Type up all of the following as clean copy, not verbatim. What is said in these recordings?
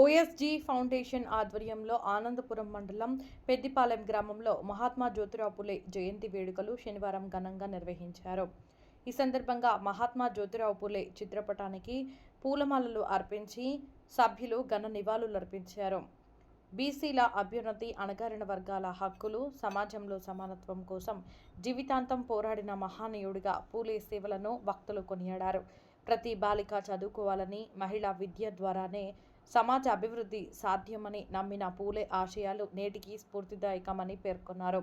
OSG foundation ఆధ్వర్యంలో ఆనందపురం మండలం పెద్దిపాలెం గ్రామంలో మహాత్మా జ్యోతిరావు పులే జయంతి వేడుకలు శనివారం ఘనంగా నిర్వహించారు. ఈ సందర్భంగా మహాత్మా జ్యోతిరావు పులే చిత్రపటానికి పూలమాలలు అర్పించి సభ్యులు ఘన నివాళులర్పించారు. బీసీల అభ్యున్నతి, అణగారిన వర్గాల హక్కులు, సమాజంలో సమానత్వం కోసం జీవితాంతం పోరాడిన మహానీయుడిగా పూలే సేవలను భక్తులు కొనియాడారు. ప్రతి బాలిక చదువుకోవాలని, మహిళా విద్య ద్వారానే సమాజ అభివృద్ధి సాధ్యమని నమ్మిన పూలే ఆశయాలు నేటికి స్ఫూర్తిదాయకమని పేర్కొన్నారు.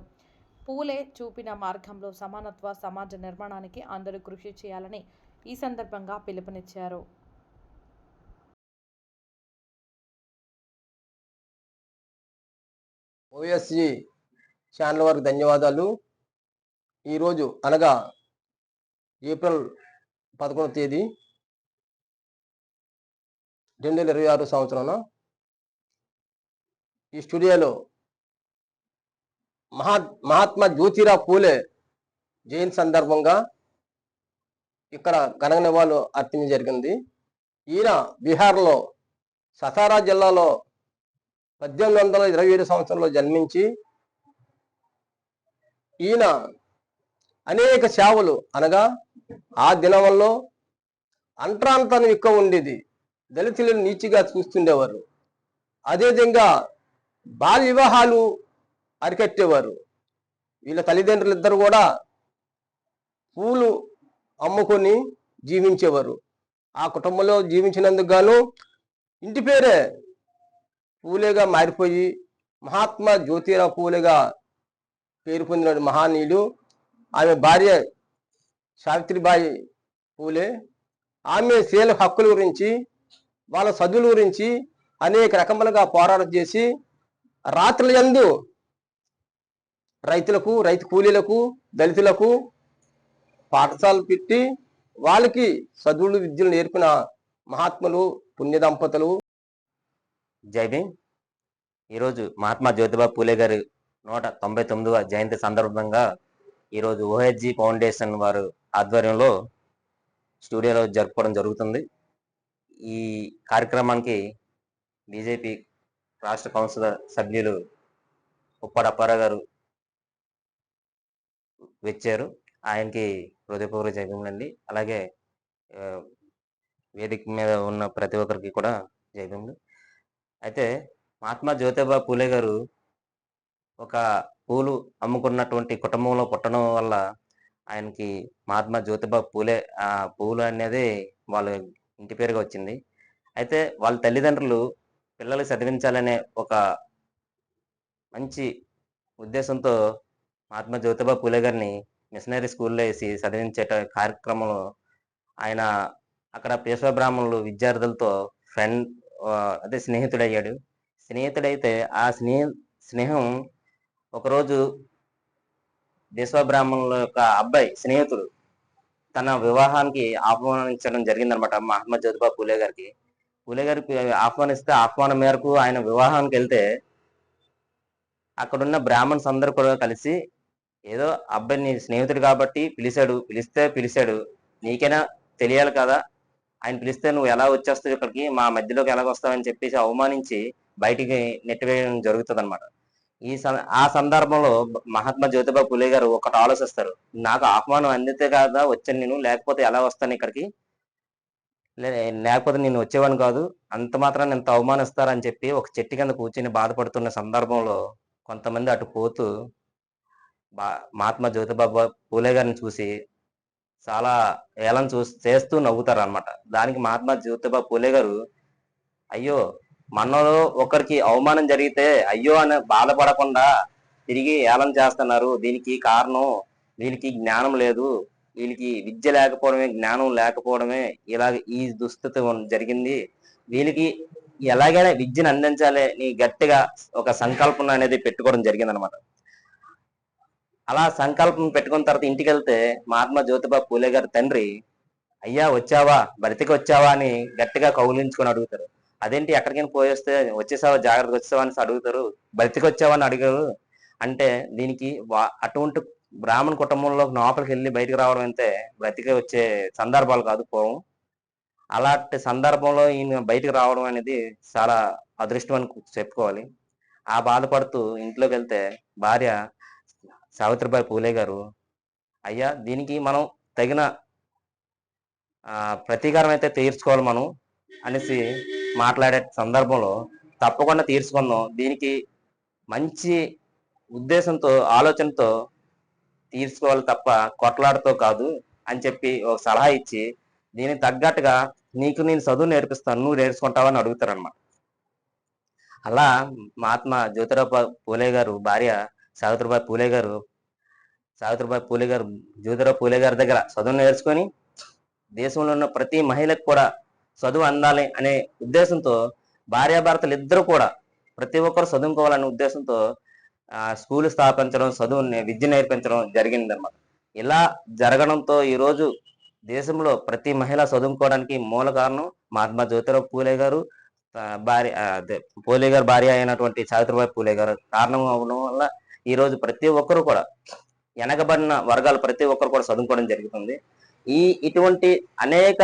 పూలే చూపిన మార్గంలో సమానత్వ సమాజ నిర్మాణానికి అందరూ కృషి చేయాలని ఈ సందర్భంగా పిలుపునిచ్చారు. ఓఎస్జీ ఛానల్ వారికి ధన్యవాదాలు. ఈరోజు అనగా ఏప్రిల్ 11వ తేదీ 2026 సంవత్సరంలో ఈ స్టూడియోలో మహాత్మా జ్యోతిరావు పూలే జయంతి సందర్భంగా ఇక్కడ ఘన నివాళులు అర్పించడం జరిగింది. ఈయన బీహార్లో సతారా జిల్లాలో 1827 సంవత్సరంలో జన్మించి ఈయన అనేక సేవలు అనగా ఆ దినంలో అంటరాంతరం ఎక్కువ ఉండేది, దళితులను నీచిగా చూస్తుండేవారు. అదేవిధంగా బాల్య వివాహాలు అరికట్టేవారు. వీళ్ళ తల్లిదండ్రులు ఇద్దరు కూడా పూలు అమ్ముకొని జీవించేవారు. ఆ కుటుంబంలో జీవించినందుకు గాను ఇంటి పేరే పూలేగా మారిపోయి మహాత్మా జ్యోతిరావు పూలేగా పేరు పొందిన మహానీయుడు. ఆమె భార్య సావిత్రిబాయి పూలే. ఆమె స్త్రీల హక్కుల గురించి, వాళ్ళ చదువుల గురించి అనేక రకములుగా పోరాటం చేసి రాత్రుల యందు రైతులకు, రైతు కూలీలకు, దళితులకు పాఠశాలలు పెట్టి వాళ్ళకి చదువులు విద్యలు నేర్పిన మహాత్ములు, పుణ్య దంపతులు. జై భీమ్. ఈరోజు మహాత్మా జ్యోతిరావు పూలే గారి 199వ జయంతి సందర్భంగా ఈరోజు ఓహెచ్జీ ఫౌండేషన్ వారు ఆధ్వర్యంలో స్టూడియోలో జరుపుకోవడం జరుగుతుంది. ఈ కార్యక్రమానికి బీజేపీ రాష్ట్ర కౌన్సిల్ సభ్యులు ఉప్పాడ అప్పారావు గారు వచ్చారు. ఆయనకి హృదయపూర్వక జయభీములండి. అలాగే వేదిక మీద ఉన్న ప్రతి ఒక్కరికి కూడా జయభీములు. అయితే మహాత్మా జ్యోతిరావు పూలే గారు ఒక పూలు అమ్ముకున్నటువంటి కుటుంబంలో పుట్టడం వల్ల ఆయనకి మహాత్మా జ్యోతిరావు పూలే ఆ పూలు అనేది వాళ్ళ ఇంటి పేరుగా వచ్చింది. అయితే వాళ్ళ తల్లిదండ్రులు పిల్లలు చదివించాలనే ఒక మంచి ఉద్దేశంతో మహాత్మా జ్యోతిరావు పూలే గారిని మిషనరీ స్కూల్లో వేసి చదివించే కార్యక్రమంలో ఆయన అక్కడ పేషవ బ్రాహ్మణులు విద్యార్థులతో అదే స్నేహితుడయ్యాడు. స్నేహితుడైతే ఆ స్నేహం ఒకరోజు పేషవ బ్రాహ్మణుల యొక్క అబ్బాయి స్నేహితుడు తన వివాహానికి ఆహ్వానించడం జరిగిందనమాట మహాత్మా జ్యోతిరావు పూలే గారికి. పూలే గారికి ఆహ్వానిస్తే ఆహ్వానం మేరకు ఆయన వివాహానికి వెళ్తే అక్కడున్న బ్రాహ్మణ్స్ అందరూ కూడా కలిసి ఏదో అబ్బాయి నీ స్నేహితుడు కాబట్టి పిలిచాడు, నీకైనా తెలియాలి కదా, ఆయన పిలిస్తే నువ్వు ఎలా వచ్చేస్తావు ఇక్కడికి, మా మధ్యలోకి ఎలాగ వస్తావని చెప్పేసి అవమానించి బయటికి నెట్టివేయడం జరుగుతుంది అనమాట. ఆ సందర్భంలో మహాత్మా జ్యోతిరావు పూలే గారు ఒకటి ఆలోచిస్తారు, నాకు ఆహ్వానం అందితే కదా వచ్చాను నేను, లేకపోతే ఎలా వస్తాను ఇక్కడికి, లేకపోతే నేను వచ్చేవాడిని కాదు, అంత మాత్రాన్ని ఎంత అవమానిస్తారని చెప్పి ఒక చెట్టు కింద కూర్చొని బాధపడుతున్న సందర్భంలో కొంతమంది అటు పోతూ మహాత్మా జ్యోతిరావు పూలే గారిని చూసి చాలా ఏళన చేస్తూ నవ్వుతారు అనమాట. దానికి మహాత్మా జ్యోతిరావు పూలే గారు, అయ్యో మనలో ఒకరికి అవమానం జరిగితే అయ్యో అని బాధపడకుండా తిరిగి ఏళన చేస్తున్నారు, దీనికి కారణం వీళ్ళకి జ్ఞానం లేదు, వీళ్ళకి విద్య లేకపోవడమే, జ్ఞానం లేకపోవడమే ఇలాగ ఈ దుస్థితి జరిగింది, వీళ్ళకి ఎలాగైనా విద్యను అందించాలి నీ గట్టిగా ఒక సంకల్పన అనేది పెట్టుకోవడం జరిగింది అనమాట. అలా సంకల్పం పెట్టుకున్న తర్వాత ఇంటికి వెళ్తే మహాత్మా జ్యోతిరావు పూలే గారి తండ్రి, అయ్యా వచ్చావా, బ్రతికి వచ్చావా అని గట్టిగా కౌలించుకొని అడుగుతారు. అదేంటి ఎక్కడికైనా పోయేస్తే వచ్చేసావా, జాగ్రత్తగా వచ్చేసావా అని అడుగుతారు. బ్రతికి వచ్చావా అని అడిగారు. అంటే దీనికి అటువంటి బ్రాహ్మణ కుటుంబంలో లోపలికి వెళ్ళి బయటకు రావడం అంటే బ్రతికి వచ్చే సందర్భాలు కాదు పూర్వం. అలాంటి సందర్భంలో ఈయన బయటకు రావడం అనేది చాలా అదృష్టం అని చెప్పుకోవాలి. ఆ బాధపడుతూ ఇంట్లోకి వెళ్తే భార్య సావిత్రిబాయి పూలే గారు, అయ్యా దీనికి మనం తగిన ప్రతీకారం అయితే తీర్చుకోవాలి మనం అనేసి మాట్లాడే సందర్భంలో, తప్పకుండా తీర్చుకుందాం, దీనికి మంచి ఉద్దేశంతో ఆలోచనతో తీర్చుకోవాలి తప్ప కొట్లాటతో కాదు అని చెప్పి ఒక సలహా ఇచ్చి, దీనికి తగ్గట్టుగా నీకు నేను చదువు నేర్పిస్తాను, నువ్వు నేర్చుకుంటావని అడుగుతారనమాట. అలా మహాత్మా జ్యోతిరావు పూలే గారు భార్య సావిత్రిబాయి పూలే గారు జ్యోతిరావు పూలే గారి దగ్గర చదువు నేర్చుకొని దేశంలో ఉన్న ప్రతి మహిళకు కూడా చదువు అందాలి అనే ఉద్దేశంతో భార్యాభర్తలు ఇద్దరు కూడా ప్రతి ఒక్కరు చదువుకోవాలనే ఉద్దేశంతో స్కూల్ స్థాపించడం, విద్య నేర్పించడం జరిగిందన్నమాట. ఇలా జరగడంతో ఈరోజు దేశంలో ప్రతి మహిళ చదువుకోవడానికి మూల కారణం మహాత్మా జ్యోతిరావు పూలే గారు పూలే గారి భార్య అయినటువంటి సావిత్రిబాయి పూలే గారు కారణం అవడం వల్ల ఈరోజు ప్రతి ఒక్కరు కూడా వెనకబడిన వర్గాలు ప్రతి ఒక్కరు కూడా చదువుకోవడం జరుగుతుంది. ఇటువంటి అనేక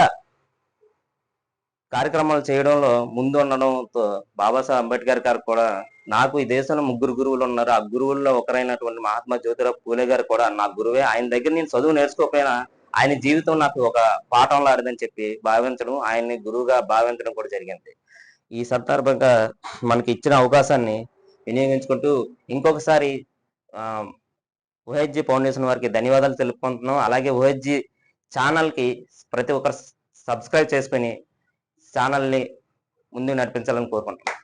కార్యక్రమాలు చేయడంలో ముందు ఉండడంతో బాబాసాహెబ్ అంబేద్కర్ గారు కూడా, నాకు ఈ దేశంలో 3 గురువులు ఉన్నారు, ఆ గురువుల్లో ఒకరైనటువంటి మహాత్మా జ్యోతిరావు పూలే గారు కూడా నా గురువే, ఆయన దగ్గర నేను చదువు నేర్చుకోకపోయినా ఆయన జీవితం నాకు ఒక పాఠం లాంటిదని చెప్పి భావించడం, ఆయన్ని గురువుగా భావించడం కూడా జరిగింది. ఈ సందర్భంగా మనకి ఇచ్చిన అవకాశాన్ని వినియోగించుకుంటూ ఇంకొకసారి ఓహెచ్జి ఫౌండేషన్ వారికి ధన్యవాదాలు తెలుపుకుంటున్నాం. అలాగే ఓహెచ్జి ఛానల్ కి ప్రతి ఒక్కరు సబ్స్క్రైబ్ చేసుకుని ఛానల్ని ముందుకు నడిపించాలని కోరుకుంటున్నాం.